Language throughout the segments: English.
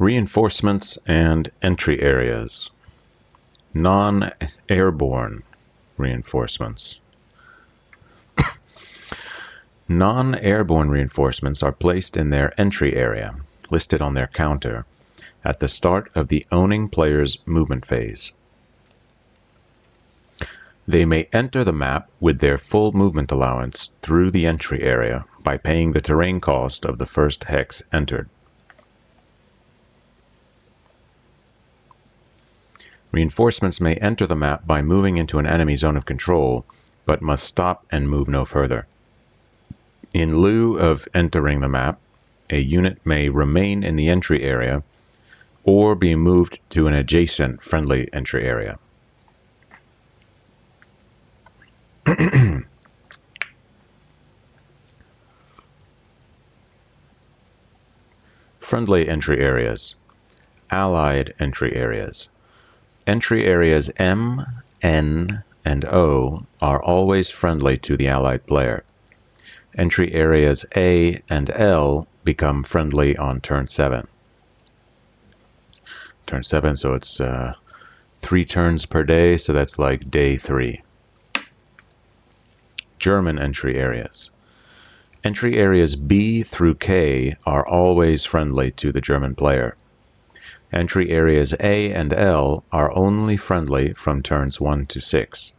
Reinforcements and entry areas. Non-airborne reinforcements. Non-airborne reinforcements are placed in their entry area, listed on their counter, at the start of the owning player's movement phase. They may enter the map with their full movement allowance through the entry area by paying the terrain cost of the first hex entered. Reinforcements may enter the map by moving into an enemy zone of control, but must stop and move no further. In lieu of entering the map, a unit may remain in the entry area or be moved to an adjacent friendly entry area. Friendly entry areas. Allied entry areas. Entry areas M, N, and O are always friendly to the allied player. Entry areas A and L become friendly on turn 7. Turn 7, so it's 3 turns per day, so that's like day 3. German entry areas. Entry areas B through K are always friendly to the German player. Entry areas A and L are only friendly from turns 1 to 6.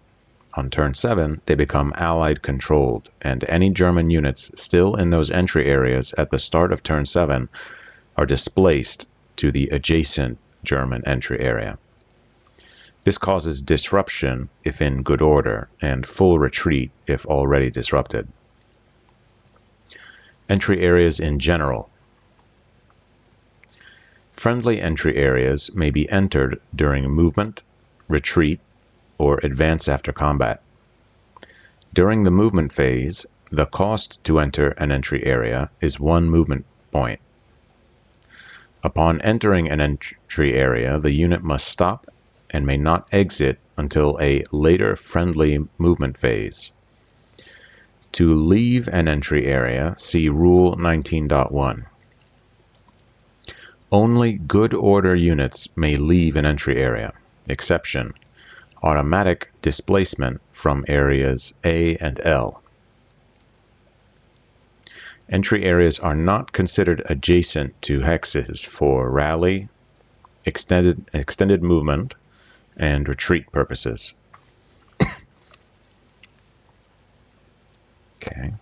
On turn 7, they become Allied controlled, and any German units still in those entry areas at the start of turn 7 are displaced to the adjacent German entry area. This causes disruption if in good order, and full retreat if already disrupted. Entry areas in general. Friendly entry areas may be entered during movement, retreat, or advance after combat. During the movement phase, the cost to enter an entry area is 1 movement point. Upon entering an entry area, the unit must stop and may not exit until a later friendly movement phase. To leave an entry area, see Rule 19.1. Only good order units may leave an entry area. Exception: automatic displacement from areas A and L. Entry areas are not considered adjacent to hexes for rally, extended movement, and retreat purposes. Okay.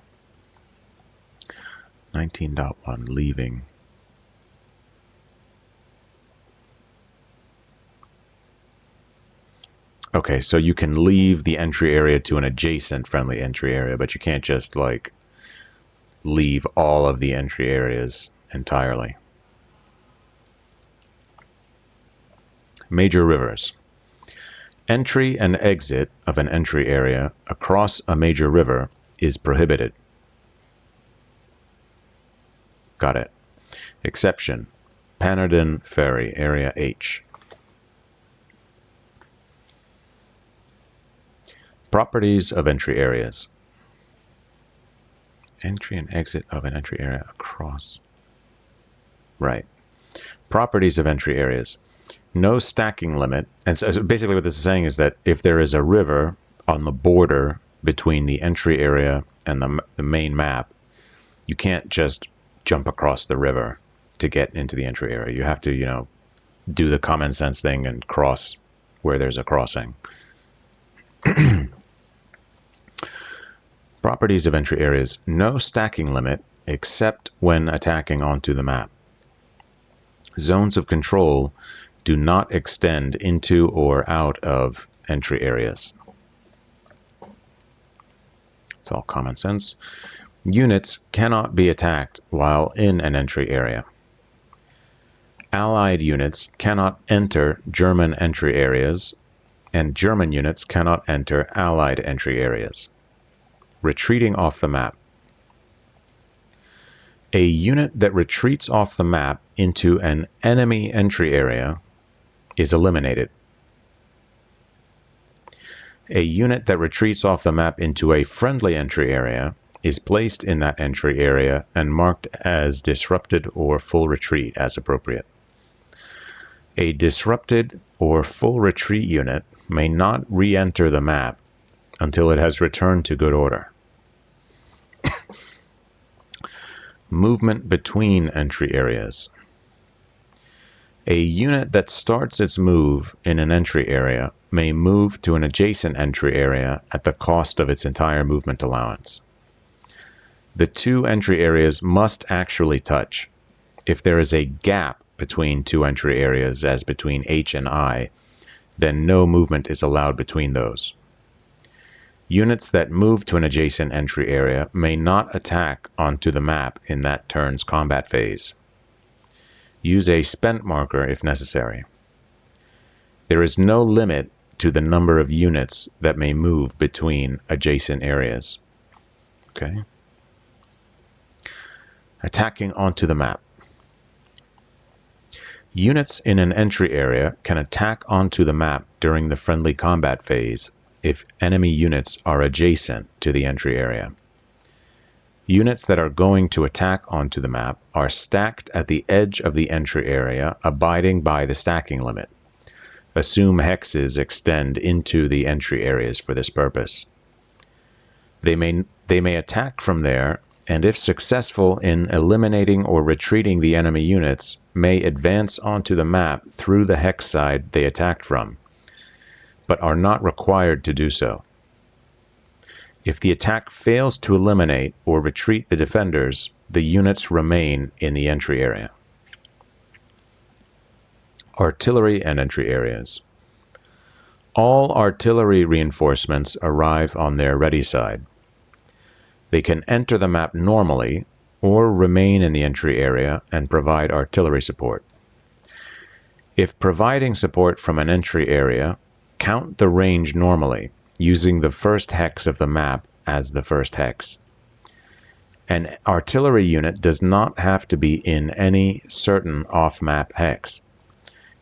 19.1, leaving. Okay, so you can leave the entry area to an adjacent friendly entry area, but you can't just, like, leave all of the entry areas entirely. Major rivers. Entry and exit of an entry area across a major river is prohibited. Got it. Exception: Pannerden Ferry, Area H. Properties of entry areas. Entry and exit of an entry area across. Right. Properties of entry areas. No stacking limit. And so basically what this is saying is that if there is a river on the border between the entry area and the main map, you can't just jump across the river to get into the entry area. You have to, do the common sense thing and cross where there's a crossing. Properties of entry areas. No stacking limit except when attacking onto the map. Zones of control do not extend into or out of entry areas. It's all common sense. Units cannot be attacked while in an entry area. Allied units cannot enter German entry areas, and German units cannot enter Allied entry areas. Retreating off the map. A unit that retreats off the map into an enemy entry area is eliminated. A unit that retreats off the map into a friendly entry area is placed in that entry area and marked as disrupted or full retreat as appropriate. A disrupted or full retreat unit may not re-enter the map until it has returned to good order. Movement between entry areas. A unit that starts its move in an entry area may move to an adjacent entry area at the cost of its entire movement allowance. The two entry areas must actually touch. If there is a gap between two entry areas, as between H and I, then no movement is allowed between those. Units that move to an adjacent entry area may not attack onto the map in that turn's combat phase. Use a spent marker if necessary. There is no limit to the number of units that may move between adjacent areas. Okay. Attacking onto the map. Units in an entry area can attack onto the map during the friendly combat phase if enemy units are adjacent to the entry area. Units that are going to attack onto the map are stacked at the edge of the entry area, abiding by the stacking limit. Assume hexes extend into the entry areas for this purpose. They may attack from there, and if successful in eliminating or retreating the enemy units, may advance onto the map through the hex side they attacked from, but are not required to do so. If the attack fails to eliminate or retreat the defenders, the units remain in the entry area. Artillery and entry areas. All artillery reinforcements arrive on their ready side. They can enter the map normally or remain in the entry area and provide artillery support. If providing support from an entry area, count the range normally, using the first hex of the map as the first hex. An artillery unit does not have to be in any certain off-map hex.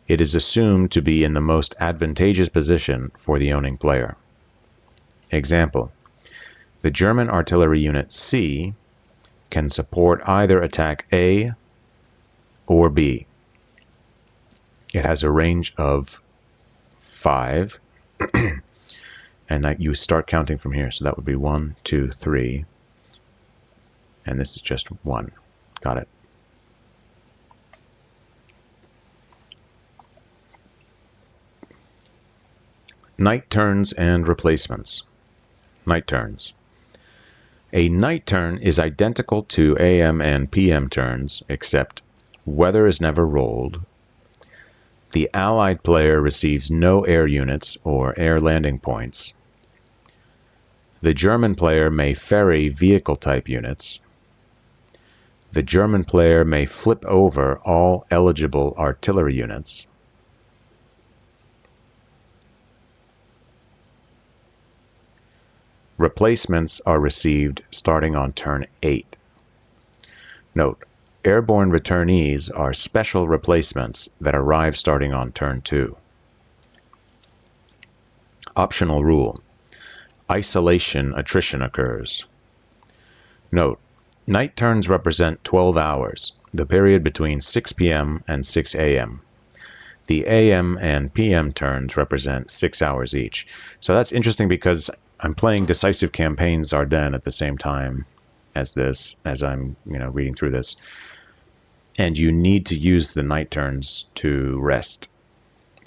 It is assumed to be in the most advantageous position for the owning player. Example: the German artillery unit C can support either attack A or B. It has a range of 5, and you start counting from here. So that would be 1, 2, 3, and this is just 1. Got it. Night turns and replacements. Night turns. A night turn is identical to AM and PM turns, except weather is never rolled. The allied player receives no air units or air landing points. The German player may ferry vehicle-type units. The German player may flip over all eligible artillery units. Replacements are received starting on turn 8. Note, airborne returnees are special replacements that arrive starting on turn 2. Optional rule: isolation attrition occurs. Note, night turns represent 12 hours, the period between 6 p.m. and 6 a.m. The AM and PM turns represent 6 hours each. So that's interesting because I'm playing Decisive Campaigns Ardennes at the same time as this, as I'm reading through this. And you need to use the night turns to rest.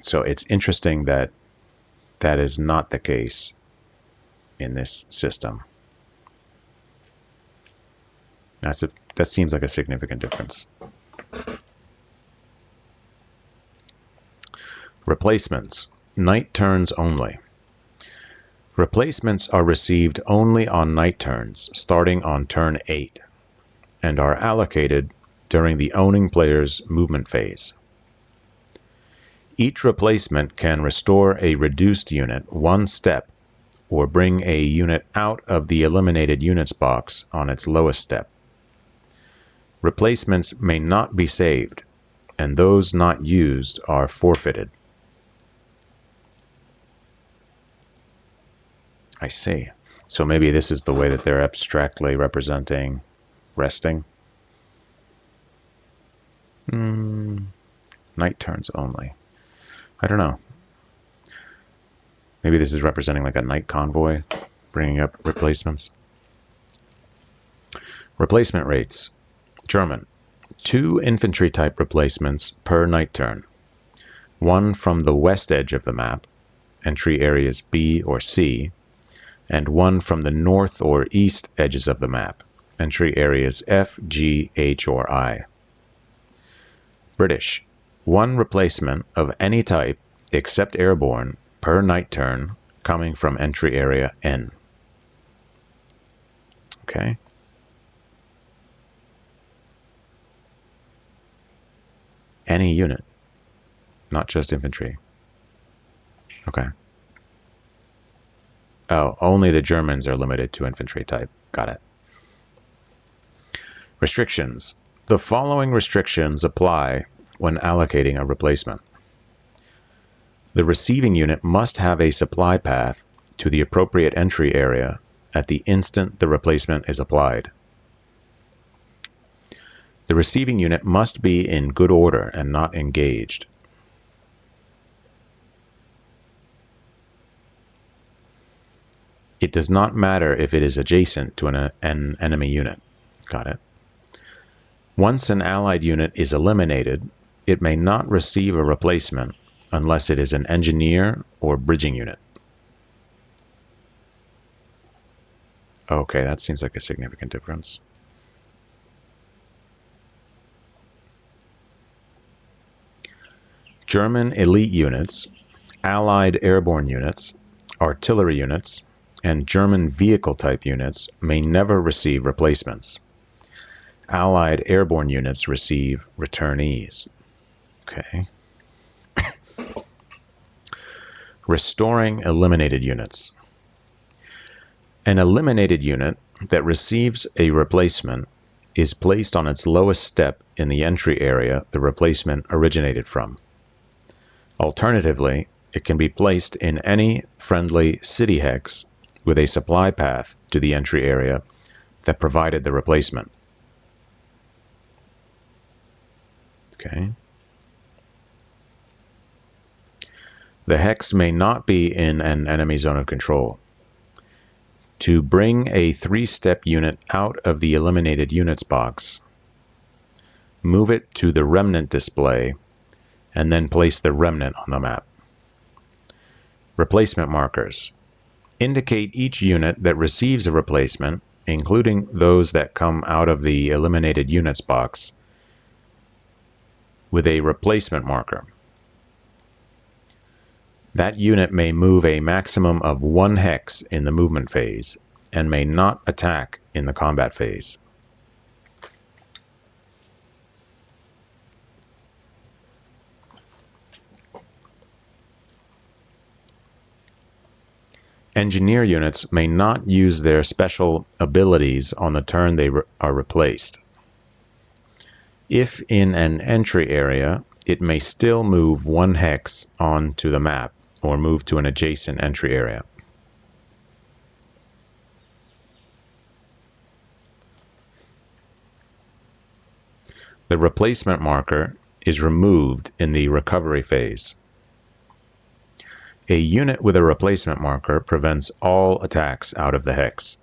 So it's interesting that that is not the case in this system. That seems like a significant difference. Replacements. Night turns only. Replacements are received only on night turns, starting on turn 8, and are allocated during the owning player's movement phase. Each replacement can restore a reduced unit 1 step, or bring a unit out of the eliminated units box on its lowest step. Replacements may not be saved, and those not used are forfeited. I see. So maybe this is the way that they're abstractly representing resting. Night turns only. I don't know. Maybe this is representing like a night convoy, bringing up replacements. Replacement rates. German. 2 infantry type replacements per night turn. 1 from the west edge of the map, entry areas B or C, and 1 from the north or east edges of the map, entry areas F, G, H, or I. British. 1 replacement of any type except airborne per night turn coming from entry area N. Okay. Any unit, not just infantry. Okay. Oh, only the Germans are limited to infantry type. Got it. Restrictions. The following restrictions apply when allocating a replacement. The receiving unit must have a supply path to the appropriate entry area at the instant the replacement is applied. The receiving unit must be in good order and not engaged. It does not matter if it is adjacent to an enemy unit. Got it. Once an allied unit is eliminated, it may not receive a replacement unless it is an engineer or bridging unit. Okay, that seems like a significant difference. German elite units, Allied airborne units, artillery units, and German vehicle type units may never receive replacements. Allied airborne units receive returnees. Okay. Restoring eliminated units. An eliminated unit that receives a replacement is placed on its lowest step in the entry area the replacement originated from. Alternatively, it can be placed in any friendly city hex with a supply path to the entry area that provided the replacement. Okay. The hex may not be in an enemy zone of control. To bring a 3-step unit out of the eliminated units box, move it to the remnant display, and then place the remnant on the map. Replacement markers. Indicate each unit that receives a replacement, including those that come out of the eliminated units box, with a replacement marker. That unit may move a maximum of 1 hex in the movement phase and may not attack in the combat phase. Engineer units may not use their special abilities on the turn they are replaced. If in an entry area, it may still move 1 hex onto the map or move to an adjacent entry area. The replacement marker is removed in the recovery phase. A unit with a replacement marker prevents all attacks out of the hex,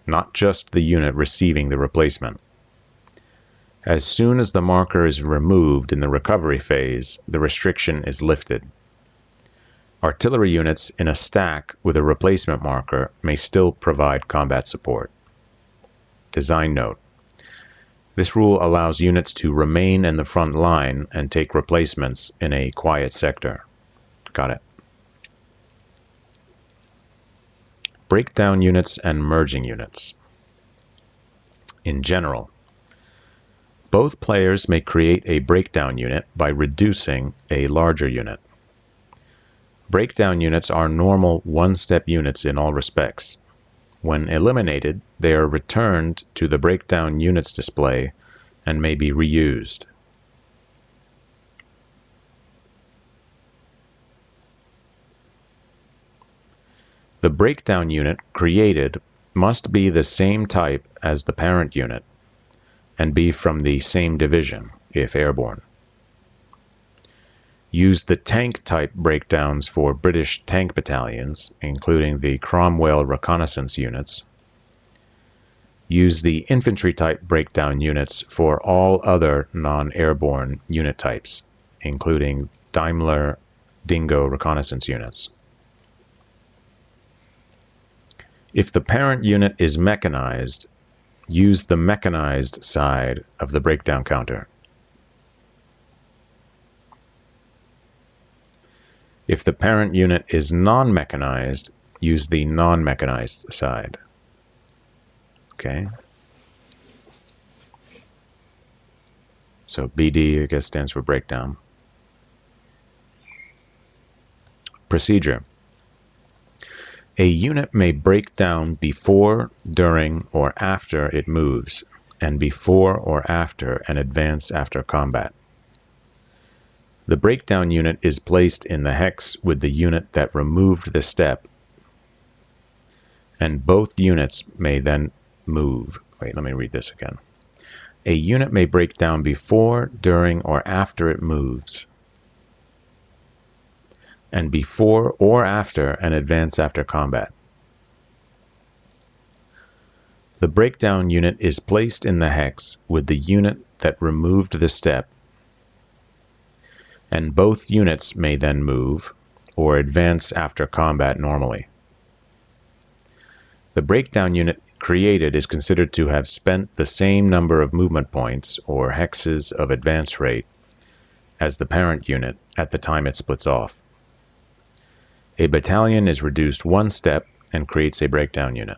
not just the unit receiving the replacement. As soon as the marker is removed in the recovery phase, the restriction is lifted. Artillery units in a stack with a replacement marker may still provide combat support. Design note. This rule allows units to remain in the front line and take replacements in a quiet sector. Got it. Breakdown units and merging units. In general, both players may create a breakdown unit by reducing a larger unit. Breakdown units are normal 1-step units in all respects. When eliminated, they are returned to the breakdown units display and may be reused. The breakdown unit created must be the same type as the parent unit and be from the same division, if airborne. Use the tank type breakdowns for British tank battalions, including the Cromwell reconnaissance units. Use the infantry type breakdown units for all other non-airborne unit types, including Daimler Dingo reconnaissance units. If the parent unit is mechanized, use the mechanized side of the breakdown counter. If the parent unit is non-mechanized, use the non-mechanized side. Okay. So BD, I guess, stands for breakdown. Procedure. A unit may break down before, during, or after it moves, and before or after an advance after combat. The breakdown unit is placed in the hex with the unit that removed the step, and both units may then move. Wait, let me read this again. A unit may break down before, during, or after it moves, and before or after an advance after combat. The breakdown unit is placed in the hex with the unit that removed the step, and both units may then move or advance after combat normally. The breakdown unit created is considered to have spent the same number of movement points or hexes of advance rate as the parent unit at the time it splits off. A battalion is reduced one step and creates a breakdown unit.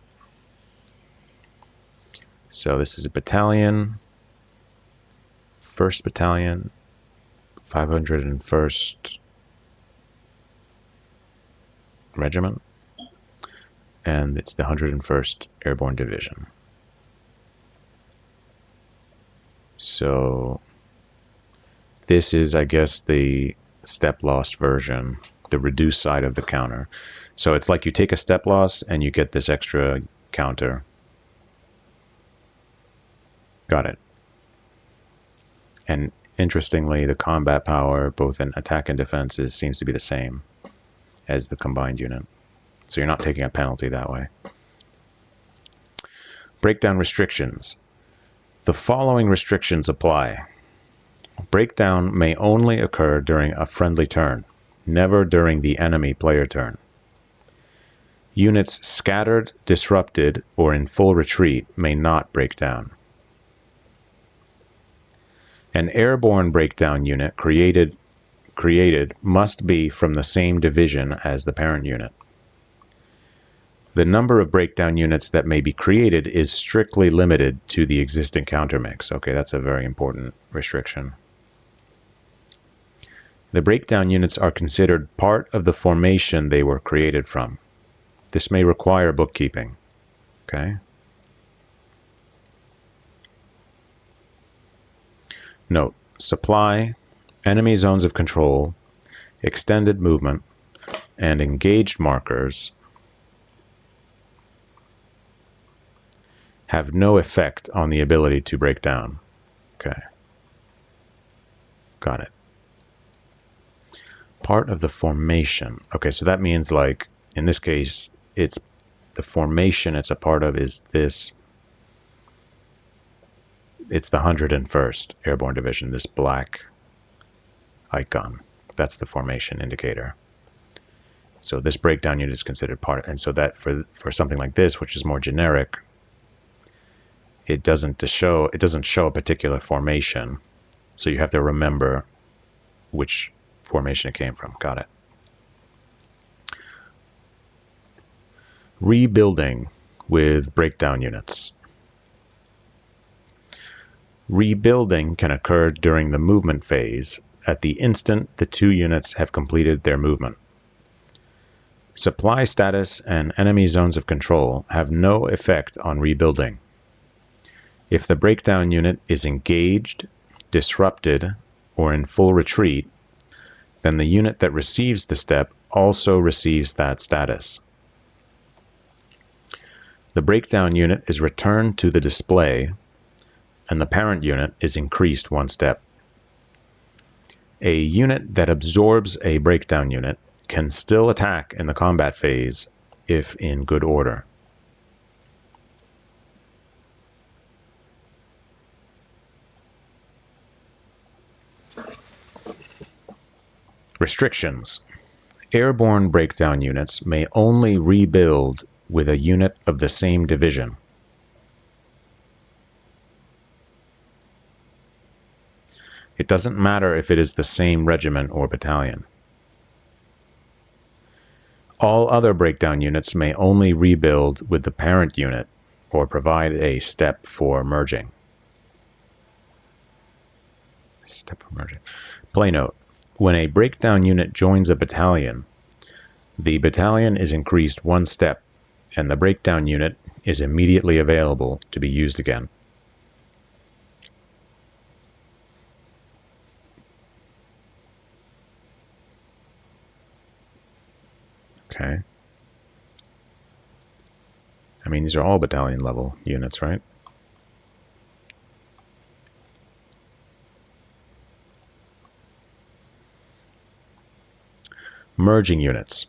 So this is a battalion, 1st Battalion, 501st Regiment, and it's the 101st Airborne Division. So this is, I guess, the step loss version, the reduced side of the counter. So it's like you take a step loss and you get this extra counter. Got it. And interestingly, the combat power, both in attack and defenses, seems to be the same as the combined unit. So you're not taking a penalty that way. Breakdown restrictions. The following restrictions apply. Breakdown may only occur during a friendly turn, never during the enemy player turn. Units scattered, disrupted, or in full retreat may not break down. An airborne breakdown unit created must be from the same division as the parent unit. The number of breakdown units that may be created is strictly limited to the existing counter mix. Okay, that's a very important restriction. The breakdown units are considered part of the formation they were created from. This may require bookkeeping. Okay. Note: supply, enemy zones of control, extended movement, and engaged markers have no effect on the ability to break down. Okay. Got it. Part of the formation. Okay, so that means, like, in this case, it's the formation it's a part of is this. It's the 101st Airborne Division, this black icon. That's the formation indicator. So this breakdown unit is considered part, and so that for something like this, which is more generic, it doesn't show a particular formation. So you have to remember which formation it came from. Got it. Rebuilding with breakdown units. Rebuilding can occur during the movement phase at the instant the two units have completed their movement. Supply status and enemy zones of control have no effect on rebuilding. If the breakdown unit is engaged, disrupted, or in full retreat, then the unit that receives the step also receives that status. The breakdown unit is returned to the display, and the parent unit is increased one step. A unit that absorbs a breakdown unit can still attack in the combat phase if in good order. Restrictions. Airborne breakdown units may only rebuild with a unit of the same division. It doesn't matter if it is the same regiment or battalion. All other breakdown units may only rebuild with the parent unit or provide a step for merging. Play note. When a breakdown unit joins a battalion, the battalion is increased one step, and the breakdown unit is immediately available to be used again. Okay. I mean, these are all battalion level units, right? Merging units.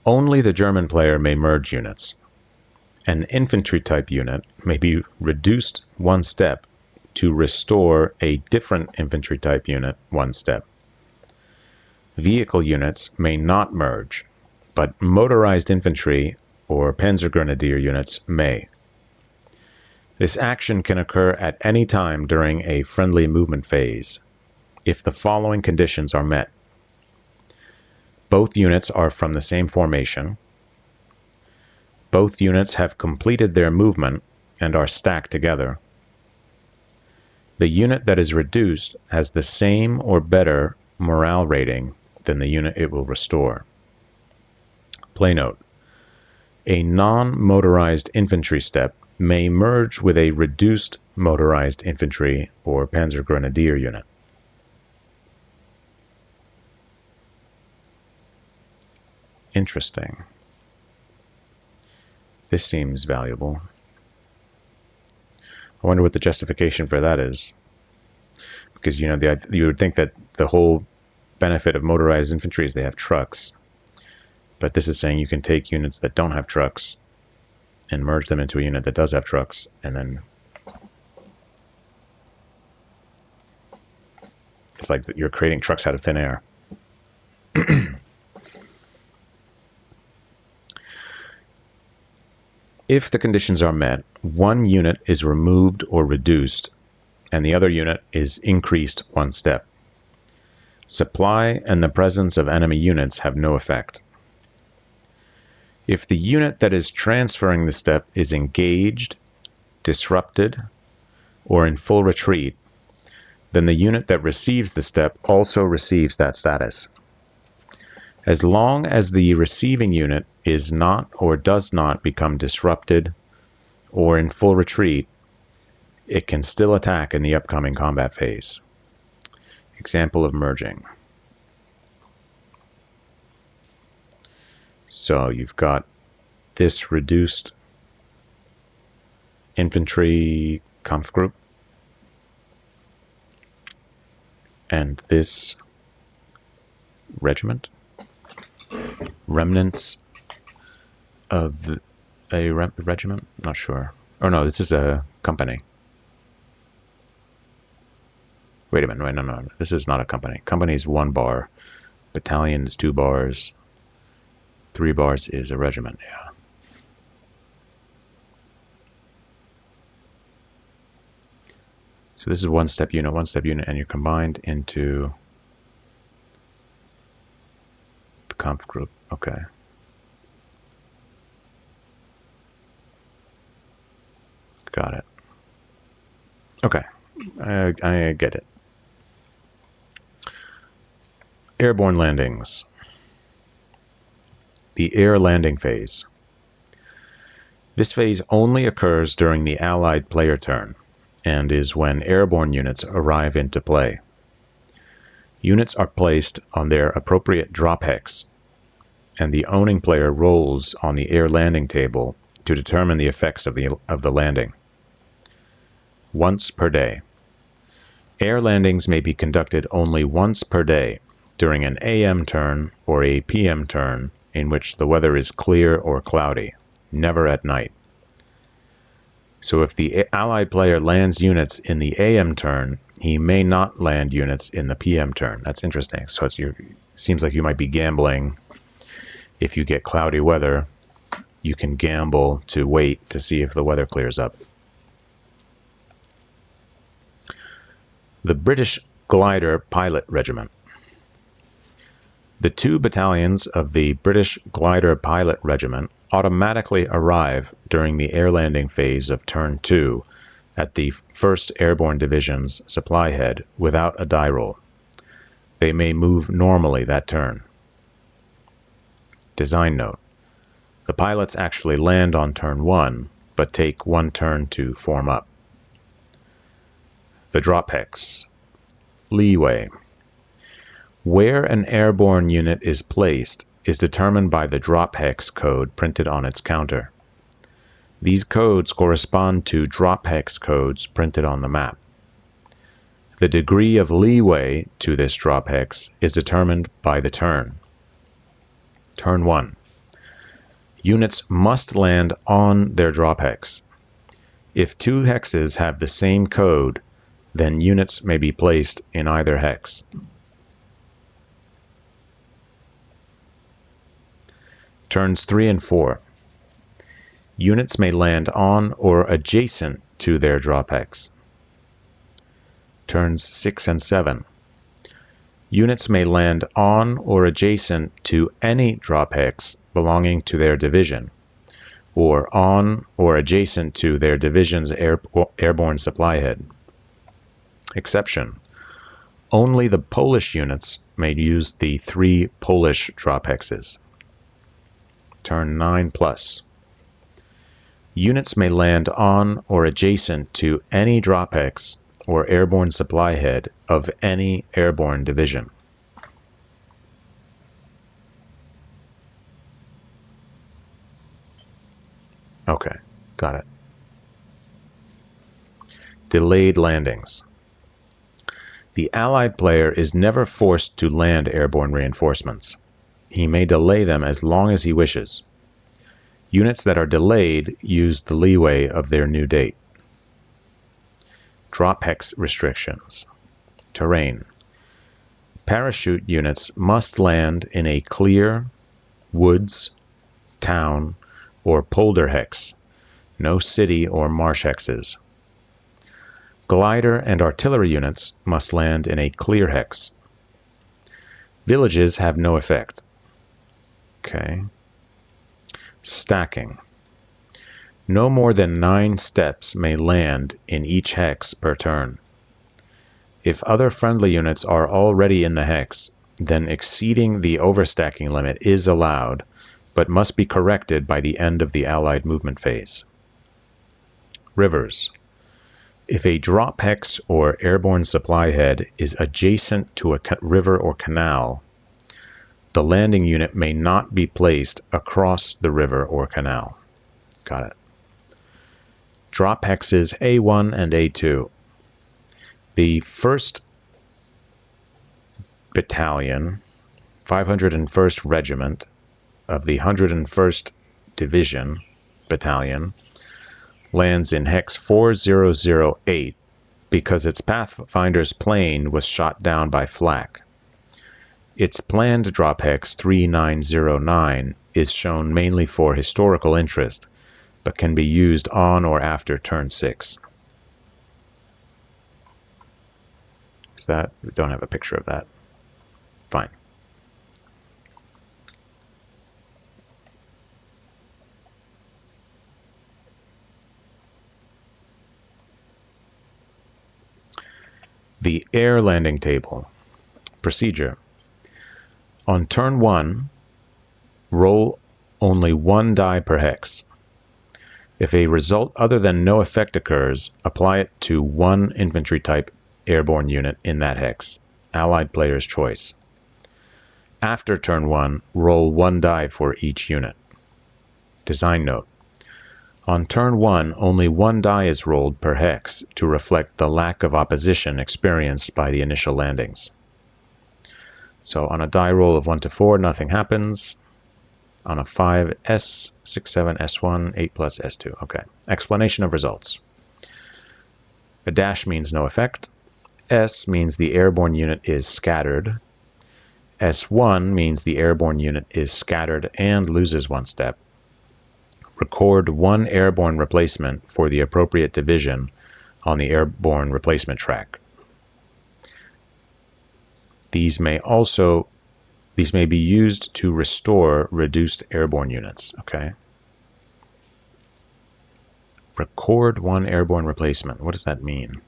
Only the German player may merge units. An infantry type unit may be reduced one step to restore a different infantry type unit one step. Vehicle units may not merge, but motorized infantry or Panzergrenadier units may. This action can occur at any time during a friendly movement phase, if the following conditions are met. Both units are from the same formation. Both units have completed their movement and are stacked together. The unit that is reduced has the same or better morale rating than the unit it will restore. Play note. A non-motorized infantry step may merge with a reduced motorized infantry or Panzergrenadier unit. Interesting. This seems valuable. I wonder what the justification for that is. Because, you would think that the whole benefit of motorized infantry is they have trucks. But this is saying you can take units that don't have trucks and merge them into a unit that does have trucks, and then it's like you're creating trucks out of thin air. If the conditions are met, one unit is removed or reduced, and the other unit is increased one step. Supply and the presence of enemy units have no effect. If the unit that is transferring the step is engaged, disrupted, or in full retreat, then the unit that receives the step also receives that status. As long as the receiving unit is not or does not become disrupted or in full retreat, it can still attack in the upcoming combat phase. Example of merging. So you've got this reduced infantry Kampf group and this regiment. Remnants of a regiment? Not sure. Oh no, this is a company. Wait a minute, wait, no. This is not a company. Company is 1 bar. Battalion is 2 bars. 3 bars is a regiment, yeah. So this is one step unit, and you're combined into the Kampf group. Okay. Got it. Okay. I get it. Airborne landings. The air landing phase. This phase only occurs during the Allied player turn, and is when airborne units arrive into play. Units are placed on their appropriate drop hex, and the owning player rolls on the air landing table to determine the effects of the landing. Once per day. Air landings may be conducted only once per day, during an AM turn or a PM turn in which the weather is clear or cloudy, never at night. So if the Allied player lands units in the AM turn, he may not land units in the PM turn. That's interesting. So it seems like you might be gambling. If you get cloudy weather, you can gamble to wait to see if the weather clears up. The British Glider Pilot Regiment. The 2 battalions of the British Glider Pilot Regiment automatically arrive during the air landing phase of Turn 2 at the 1st Airborne Division's supply head without a die roll. They may move normally that turn. Design note: the pilots actually land on Turn 1, but take 1 turn to form up. The drop hex. Leeway. Where an airborne unit is placed is determined by the drop hex code printed on its counter. These codes correspond to drop hex codes printed on the map. The degree of leeway to this drop hex is determined by the turn. Turn 1. Units must land on their drop hex. If 2 hexes have the same code, then units may be placed in either hex. Turns 3 and 4. Units may land on or adjacent to their drop hex. Turns 6 and 7. Units may land on or adjacent to any drop hex belonging to their division, or on or adjacent to their division's airborne supply head. Exception: only the Polish units may use the 3 Polish drop hexes. Turn 9+. Units may land on or adjacent to any drop hex or airborne supply head of any airborne division. Okay, got it. Delayed landings. The Allied player is never forced to land airborne reinforcements. He may delay them as long as he wishes. Units that are delayed use the leeway of their new date. Drop hex restrictions. Terrain. Parachute units must land in a clear, woods, town, or polder hex. No city or marsh hexes. Glider and artillery units must land in a clear hex. Villages have no effect. Okay. Stacking. No more than 9 steps may land in each hex per turn. If other friendly units are already in the hex, then exceeding the overstacking limit is allowed, but must be corrected by the end of the Allied movement phase. Rivers. If a drop hex or airborne supply head is adjacent to a river or canal, the landing unit may not be placed across the river or canal. Got it. Drop hexes A1 and A2. The 1st Battalion, 501st Regiment of the 101st Division Battalion lands in Hex 4008 because its Pathfinder's plane was shot down by flak. Its planned drop hex 3909 is shown mainly for historical interest, but can be used on or after turn 6. Is that? We don't have a picture of that. Fine. The air landing table. Procedure. On turn 1, roll only 1 die per hex. If a result other than no effect occurs, apply it to 1 infantry type airborne unit in that hex. Allied player's choice. After turn 1, roll 1 die for each unit. Design note. On turn 1, only one die is rolled per hex to reflect the lack of opposition experienced by the initial landings. So on a die roll of 1 to 4, nothing happens. On a 5, S, 6, 7, S1, 8 plus S2. Okay. Explanation of results. A dash means no effect. S means the airborne unit is scattered. S1 means the airborne unit is scattered and loses one step. Record one airborne replacement for the appropriate division on the airborne replacement track. These may be used to restore reduced airborne units. Okay. Record one airborne replacement. What does that mean?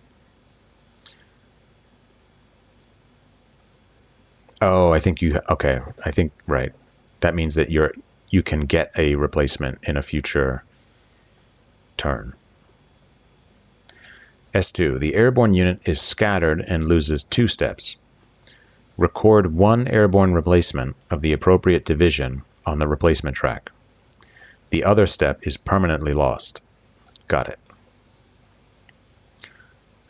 Oh, I think okay. I think, right. That means that you can get a replacement in a future turn. S2, the airborne unit is scattered and loses 2 steps. Record one airborne replacement of the appropriate division on the replacement track. The other step is permanently lost. Got it.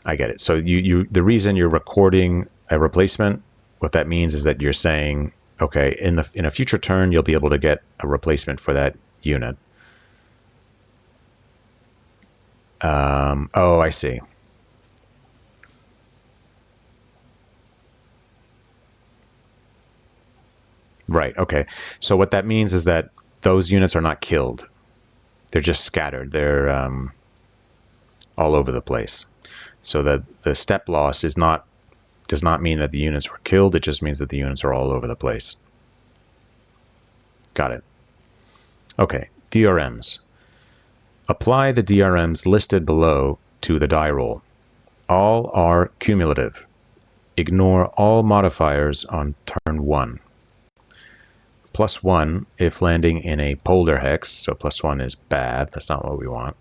I get it. So the reason you're recording a replacement, what that means is that you're saying, okay, in a future turn, you'll be able to get a replacement for that unit. Oh, I see. Right, okay. So what that means is that those units are not killed. They're just scattered. They're all over the place. So that the step loss does not mean that the units were killed. It just means that the units are all over the place. Got it. Okay, DRMs. Apply the DRMs listed below to the die roll. All are cumulative. Ignore all modifiers on turn 1. +1 if landing in a polar hex, so +1 is bad, that's not what we want.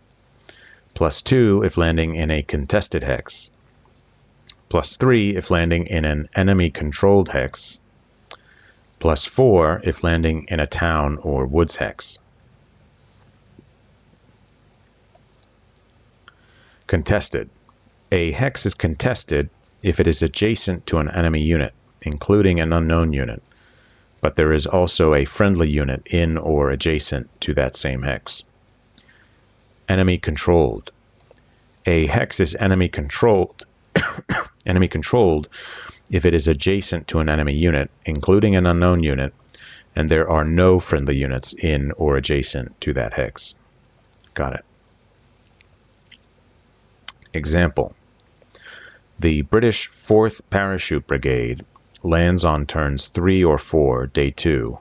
+2 if landing in a contested hex. +3 if landing in an enemy-controlled hex. +4 if landing in a town or woods hex. Contested. A hex is contested if it is adjacent to an enemy unit, including an unknown unit, but there is also a friendly unit in or adjacent to that same hex. Enemy controlled. A hex is enemy controlled if it is adjacent to an enemy unit, including an unknown unit, and there are no friendly units in or adjacent to that hex. Got it. Example. The British 4th Parachute Brigade lands on turns 3 or 4, day 2,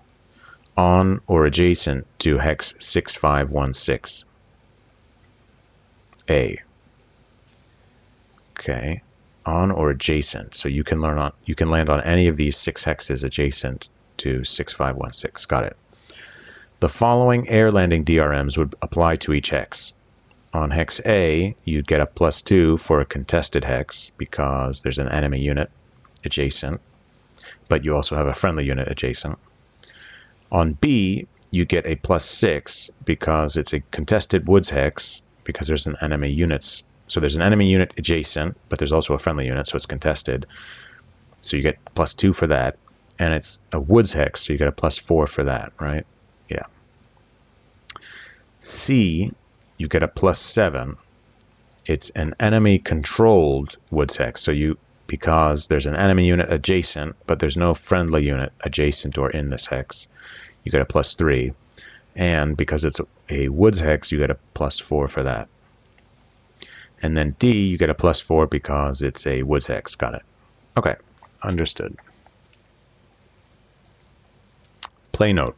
on or adjacent to hex 6516. A. Okay, on or adjacent. So you can land on any of these 6 hexes adjacent to 6516. Got it. The following air landing DRMs would apply to each hex. On hex A, you'd get a +2 for a contested hex because there's an enemy unit adjacent, but you also have a friendly unit adjacent. On B, you get a +6 because it's a contested woods hex because there's an enemy unit. So there's an enemy unit adjacent, but there's also a friendly unit, so it's contested. So you get +2 for that. And it's a woods hex, so you get a +4 for that, right? Yeah. C, you get a +7. It's an enemy-controlled woods hex. So because there's an enemy unit adjacent, but there's no friendly unit adjacent or in this hex, you get a +3. And because it's a woods hex, you get a +4 for that. And then D, you get a +4 because it's a woods hex. Got it. Okay, understood. Play note.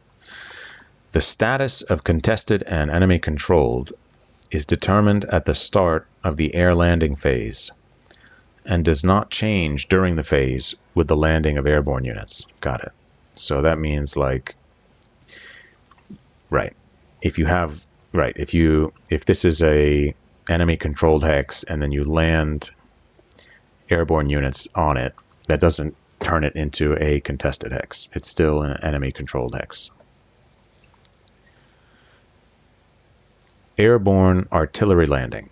The status of contested and enemy controlled is determined at the start of the air landing phase and does not change during the phase with the landing of airborne units. Got it. So that means if this is a enemy controlled hex and then you land airborne units on it, that doesn't turn it into a contested hex. It's still an enemy controlled hex. Airborne artillery landing.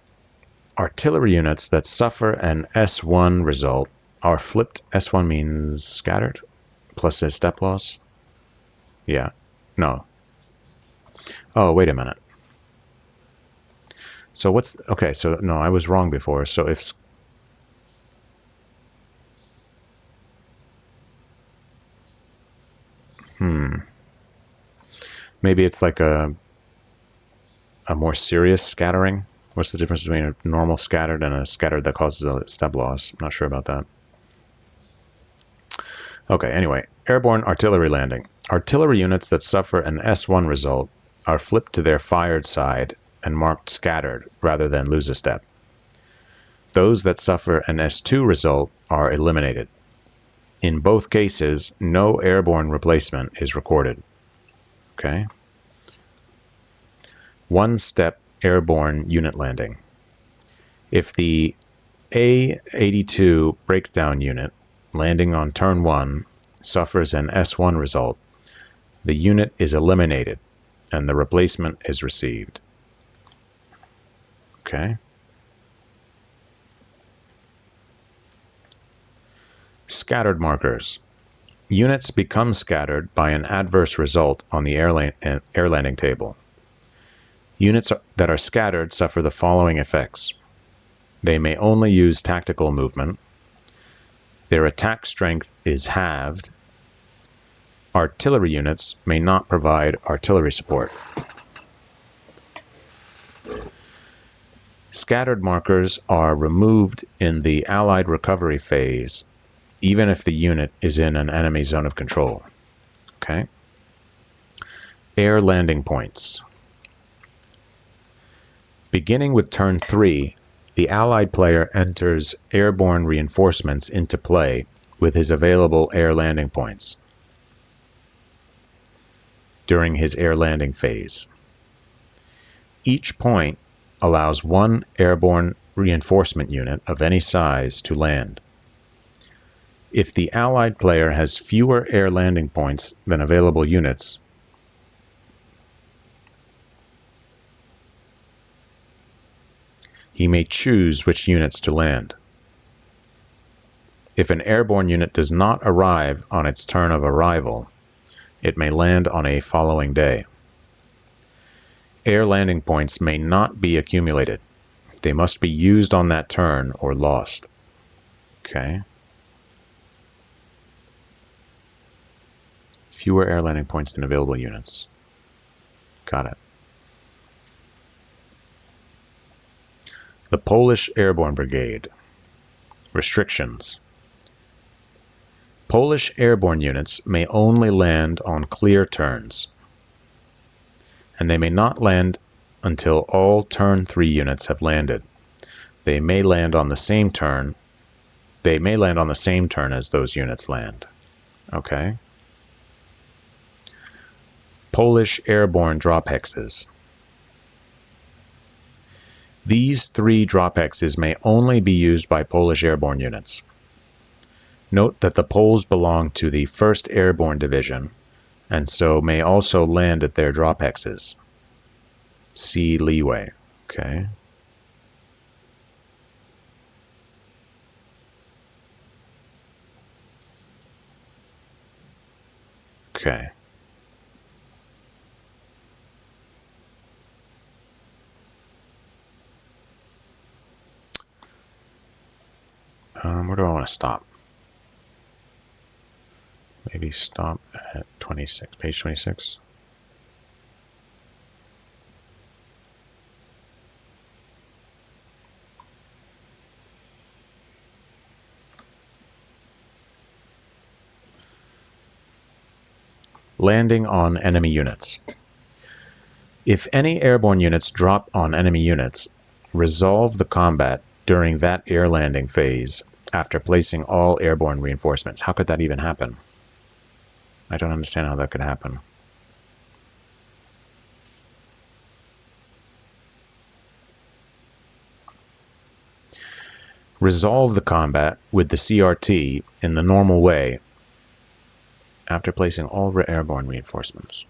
Artillery units that suffer an S1 result are flipped. S1 means scattered, plus a step loss. Yeah. No. Oh, wait a minute. So what's... Okay, so no, I was wrong before. So if... Maybe it's like a more serious scattering. What's the difference between a normal scattered and a scattered that causes a step loss? I'm not sure about that. Okay, anyway, airborne artillery landing. Artillery units that suffer an S1 result are flipped to their fired side and marked scattered rather than lose a step. Those that suffer an S2 result are eliminated. In both cases, no airborne replacement is recorded. Okay. One-step airborne unit landing. If the A-82 breakdown unit landing on turn 1 suffers an S1 result, the unit is eliminated and the replacement is received. Okay. Scattered markers. Units become scattered by an adverse result on the air landing table. Units that are scattered suffer the following effects. They may only use tactical movement. Their attack strength is halved. Artillery units may not provide artillery support. Scattered markers are removed in the Allied recovery phase, even if the unit is in an enemy zone of control. Okay. Air landing points. Beginning with turn 3, the Allied player enters airborne reinforcements into play with his available air landing points during his air landing phase. Each point allows one airborne reinforcement unit of any size to land. If the Allied player has fewer air landing points than available units, he may choose which units to land. If an airborne unit does not arrive on its turn of arrival, it may land on a following day. Air landing points may not be accumulated. They must be used on that turn or lost. Okay. Fewer air landing points than available units. Got it. The Polish Airborne Brigade. Restrictions. Polish airborne units may only land on clear turns, and they may not land until all turn 3 units have landed. They may land on the same turn. They may land on the same turn as those units land. Okay. Polish airborne drop hexes. These 3 drop hexes may only be used by Polish airborne units. Note that the Poles belong to the 1st Airborne Division, and so may also land at their drop hexes. See leeway. Okay. Okay. Where do I want to stop? Maybe stop at 26, page 26. Landing on enemy units. If any airborne units drop on enemy units, resolve the combat during that air landing phase after placing all airborne reinforcements. How could that even happen? I don't understand how that could happen. Resolve the combat with the CRT in the normal way after placing all airborne reinforcements.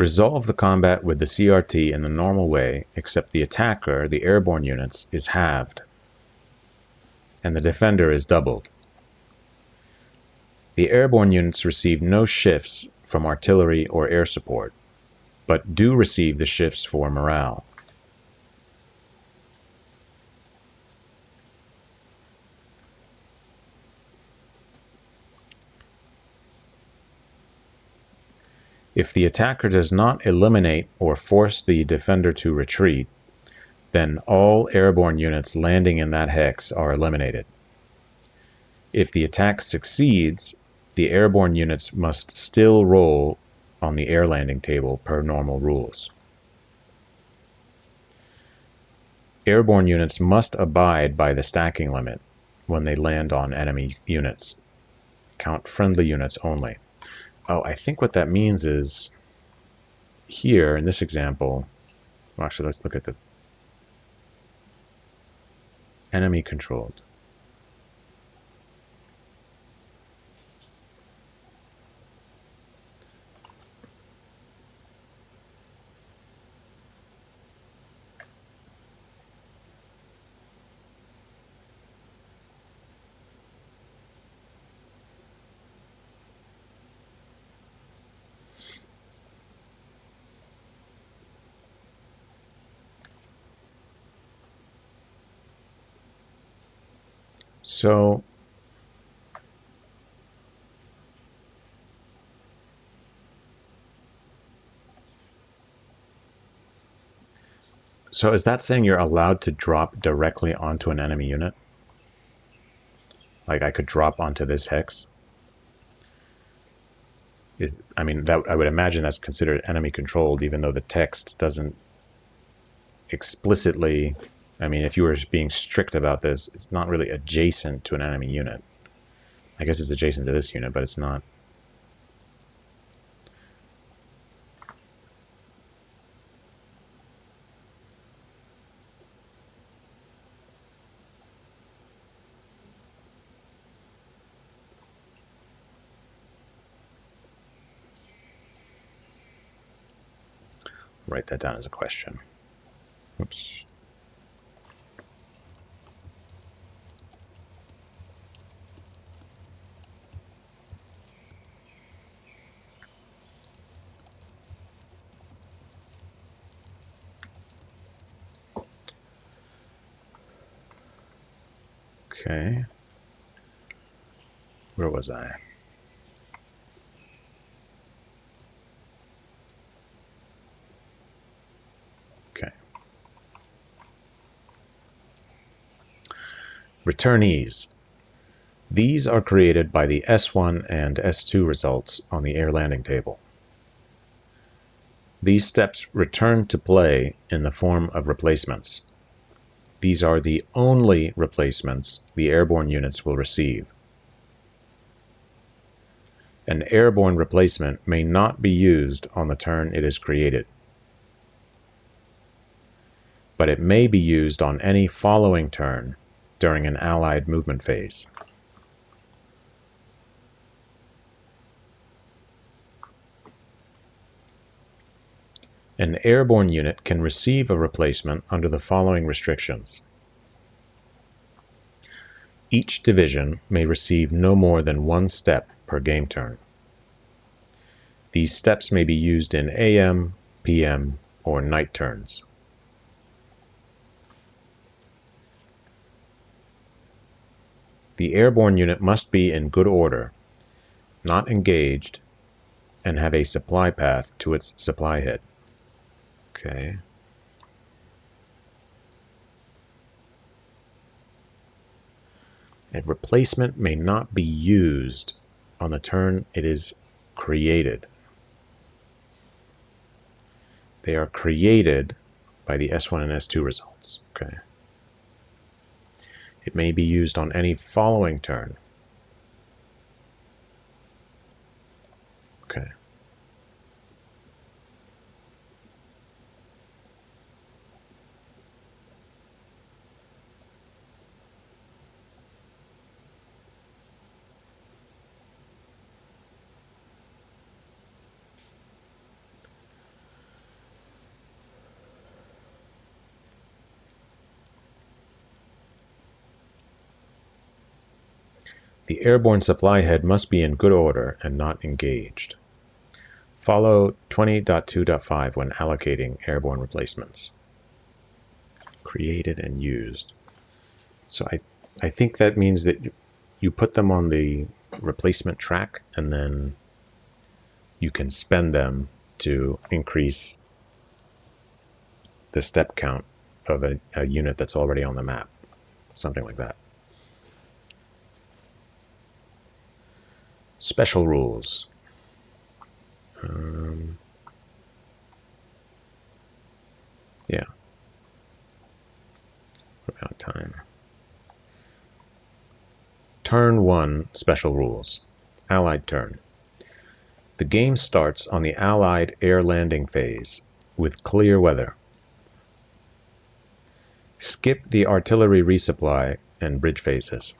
Resolve the combat with the CRT in the normal way, except the attacker, the airborne units, is halved, and the defender is doubled. The airborne units receive no shifts from artillery or air support, but do receive the shifts for morale. If the attacker does not eliminate or force the defender to retreat, then all airborne units landing in that hex are eliminated. If the attack succeeds, the airborne units must still roll on the air landing table per normal rules. Airborne units must abide by the stacking limit when they land on enemy units. Count friendly units only. Oh, I think what that means is here in this example, well, actually let's look at the enemy controlled. So is that saying you're allowed to drop directly onto an enemy unit? Like I could drop onto this hex? I mean, that I would imagine that's considered enemy controlled, even though the text doesn't explicitly. I mean, if you were being strict about this, it's not really adjacent to an enemy unit. I guess it's adjacent to this unit, but it's not. Write that down as a question. Oops. Okay. Where was I? Okay. Returnees. These are created by the S1 and S2 results on the air landing table. These steps return to play in the form of replacements. These are the only replacements the airborne units will receive. An airborne replacement may not be used on the turn it is created, but it may be used on any following turn during an allied movement phase. An airborne unit can receive a replacement under the following restrictions. Each division may receive no more than one step per game turn. These steps may be used in AM, PM, or night turns. The airborne unit must be in good order, not engaged, and have a supply path to its supply head. Okay. A replacement may not be used on the turn it is created. They are created by the S1 and S2 results. Okay. It may be used on any following turn. Okay. The airborne supply head must be in good order and not engaged. Follow 20.2.5 when allocating airborne replacements. Created and used. So I think that means that you put them on the replacement track and then you can spend them to increase the step count of a unit that's already on the map. Something like that. Special rules. Yeah. About time. Turn 1 special rules. Allied turn. The game starts on the Allied air landing phase with clear weather. Skip the artillery resupply and bridge phases.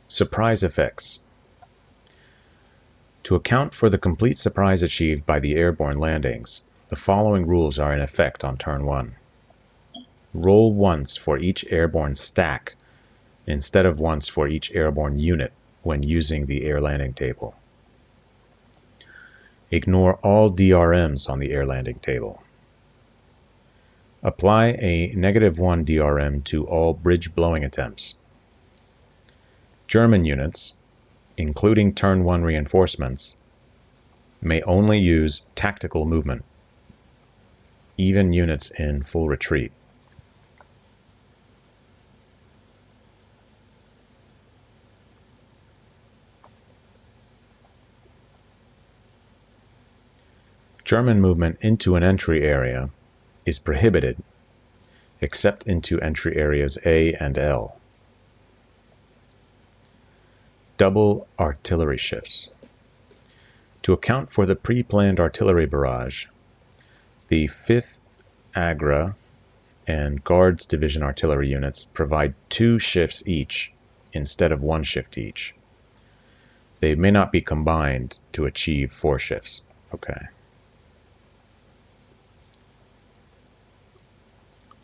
Surprise effects. To account for the complete surprise achieved by the airborne landings, the following rules are in effect on turn 1. Roll once for each airborne stack instead of once for each airborne unit when using the air landing table. Ignore all DRMs on the air landing table. Apply a -1 DRM to all bridge blowing attempts. German units, including turn 1 reinforcements, may only use tactical movement, even units in full retreat. German movement into an entry area is prohibited except into entry areas A and L. Double artillery shifts. To account for the pre-planned artillery barrage, the 5th Agra and Guards Division artillery units provide 2 shifts each instead of 1 shift each. They may not be combined to achieve 4 shifts. Okay.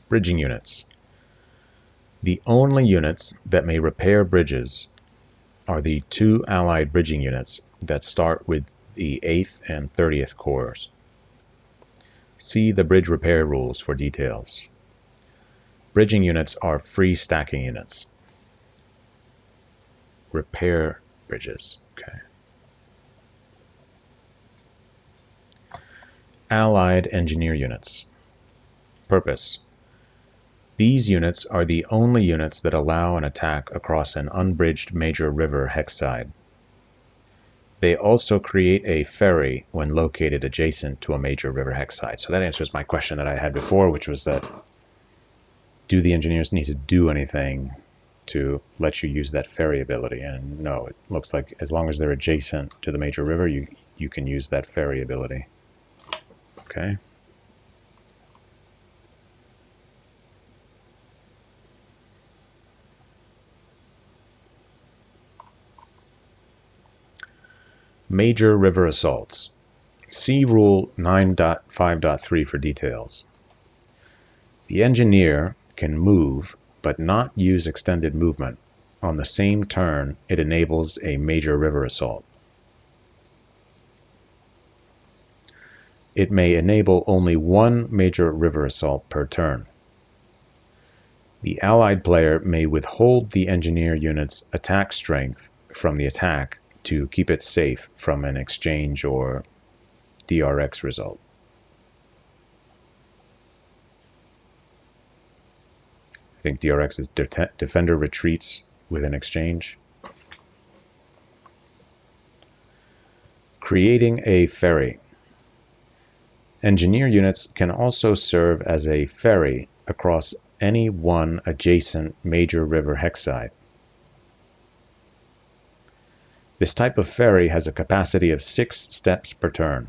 Bridging units. The only units that may repair bridges are the 2 Allied bridging units that start with the 8th and 30th Corps. See the bridge repair rules for details. Bridging units are free stacking units. Repair bridges. Okay. Allied engineer units. Purpose. These units are the only units that allow an attack across an unbridged major river hexside. They also create a ferry when located adjacent to a major river hexside. So that answers my question that I had before, which was that do the engineers need to do anything to let you use that ferry ability? And no, it looks like as long as they're adjacent to the major river, you can use that ferry ability. Okay. Major river assaults. See Rule 9.5.3 for details. The engineer can move, but not use extended movement, on the same turn it enables a major river assault. It may enable only 1 major river assault per turn. The Allied player may withhold the engineer unit's attack strength from the attack to keep it safe from an exchange or DRX result. I think DRX is defender retreats with an exchange. Creating a ferry. Engineer units can also serve as a ferry across any one adjacent major river hexside. This type of ferry has a capacity of 6 steps per turn.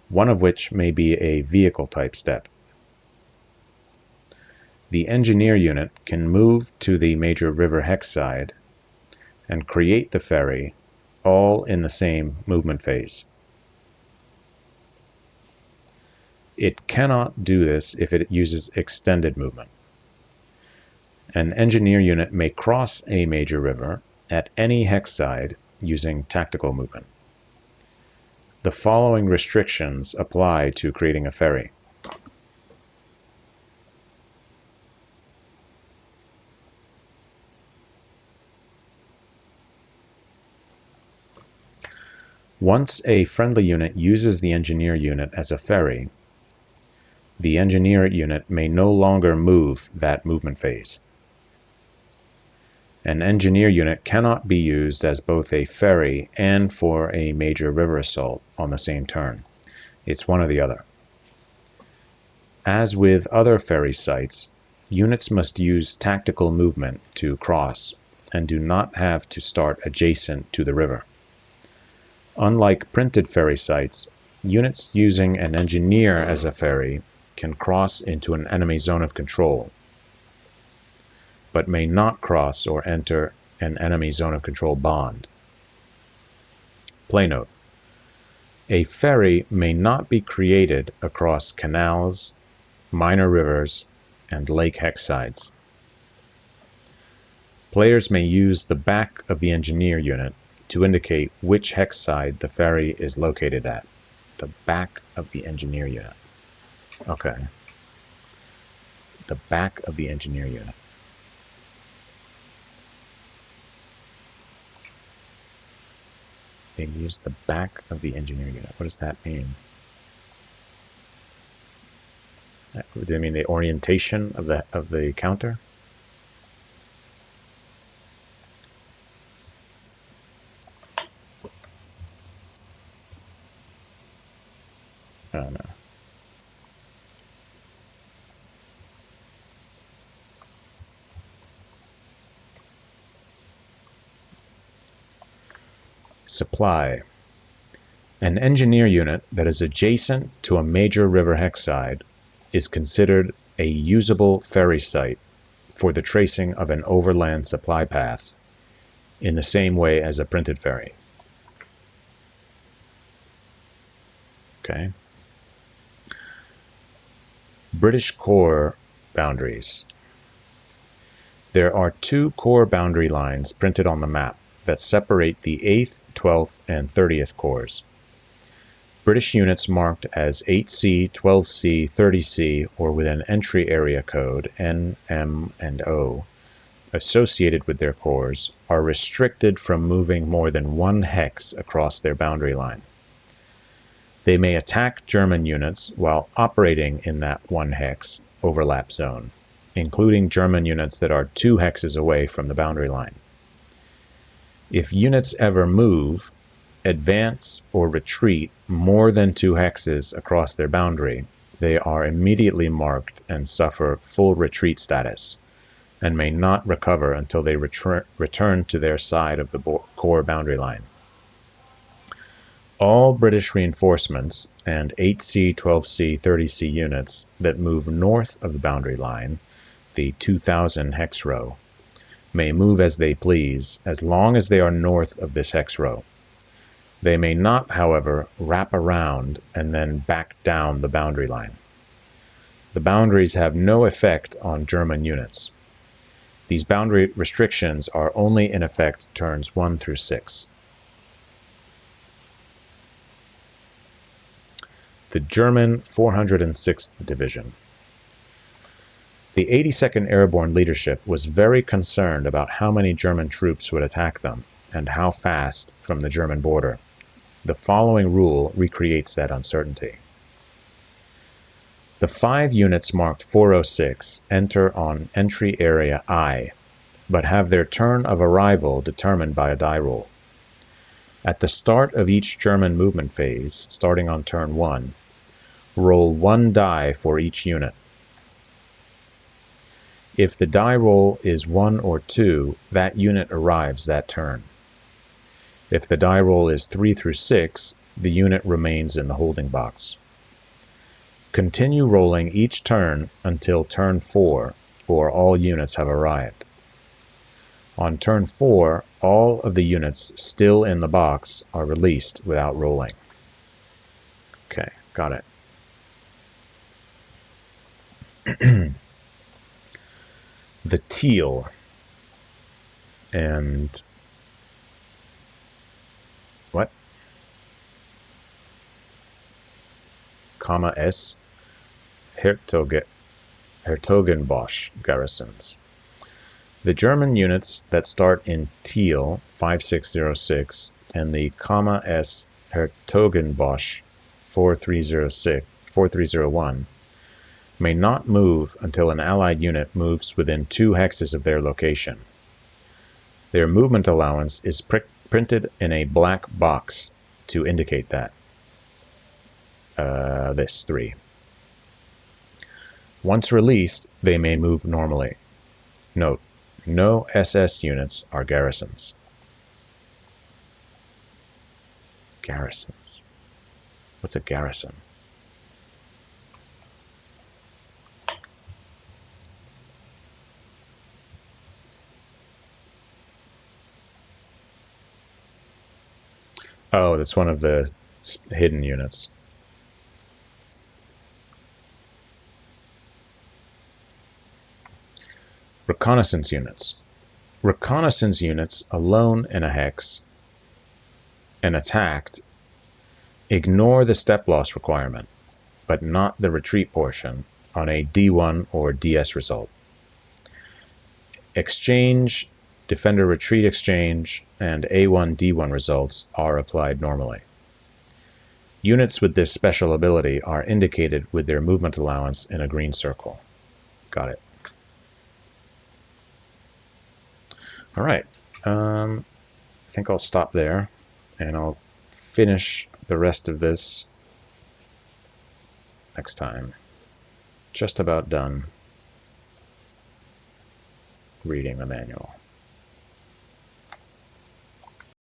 one of which may be a vehicle type step. The engineer unit can move to the major river hexside and create the ferry all in the same movement phase. It cannot do this if it uses extended movement. An engineer unit may cross a major river at any hexside using tactical movement. The following restrictions apply to creating a ferry. Once a friendly unit uses the engineer unit as a ferry, the engineer unit may no longer move that movement phase. An engineer unit cannot be used as both a ferry and for a major river assault on the same turn. It's one or the other. As with other ferry sites, units must use tactical movement to cross and do not have to start adjacent to the river. Unlike printed ferry sites, units using an engineer as a ferry can cross into an enemy zone of control, but may not cross or enter an enemy zone of control bond. Play note: a ferry may not be created across canals, minor rivers, and lake hexsides. Players may use the back of the engineer unit to indicate which hexside the ferry is located at. The back of the engineer unit. Okay. The back of the engineer unit. They use the back of the engineer unit. What does that mean? Do they mean the orientation of the counter? I don't know. Supply. An engineer unit that is adjacent to a major river hexside is considered a usable ferry site for the tracing of an overland supply path in the same way as a printed ferry. Okay. British core boundaries. There are two core boundary lines printed on the map that separate the 8th, 12th, and 30th corps. British units marked as 8C, 12C, 30C, or with an entry area code N, M, and O associated with their corps are restricted from moving more than one hex across their boundary line. They may attack German units while operating in that one hex overlap zone, including German units that are 2 hexes away from the boundary line. If units ever move, advance, or retreat more than 2 hexes across their boundary, they are immediately marked and suffer full retreat status, and may not recover until they return to their side of the core boundary line. All British reinforcements and 8C, 12C, 30C units that move north of the boundary line, the 2000 hex row, may move as they please as long as they are north of this hex row. They may not, however, wrap around and then back down the boundary line. The boundaries have no effect on German units. These boundary restrictions are only in effect turns 1 through 6. The German 406th Division. The 82nd Airborne Leadership was very concerned about how many German troops would attack them, and how fast from the German border. The following rule recreates that uncertainty. The 5 units marked 406 enter on entry area I, but have their turn of arrival determined by a die roll. At the start of each German movement phase, starting on turn 1, roll 1 die for each unit. If the die roll is 1 or 2, that unit arrives that turn. If the die roll is 3 through 6, the unit remains in the holding box. Continue rolling each turn until turn 4, or all units have arrived. On turn 4, all of the units still in the box are released without rolling. Okay, got it. The teal and what? Comma S Hertogenbosch garrisons. The German units that start in teal 5606 and the comma S Hertogenbosch 4301 may not move until an Allied unit moves within 2 hexes of their location. Their movement allowance is printed in a black box to indicate that. This 3. Once released, they may move normally. Note, no SS units are garrisons. Garrisons. What's a garrison? Oh, that's one of the hidden units. Reconnaissance units. Reconnaissance units alone in a hex and attacked ignore the step loss requirement, but not the retreat portion on a D1 or DS result. Exchange, Defender Retreat Exchange, and A1 D1 results are applied normally. Units with this special ability are indicated with their movement allowance in a green circle. Got it. All right. I think I'll stop there, and I'll finish the rest of this next time. Just about done reading the manual.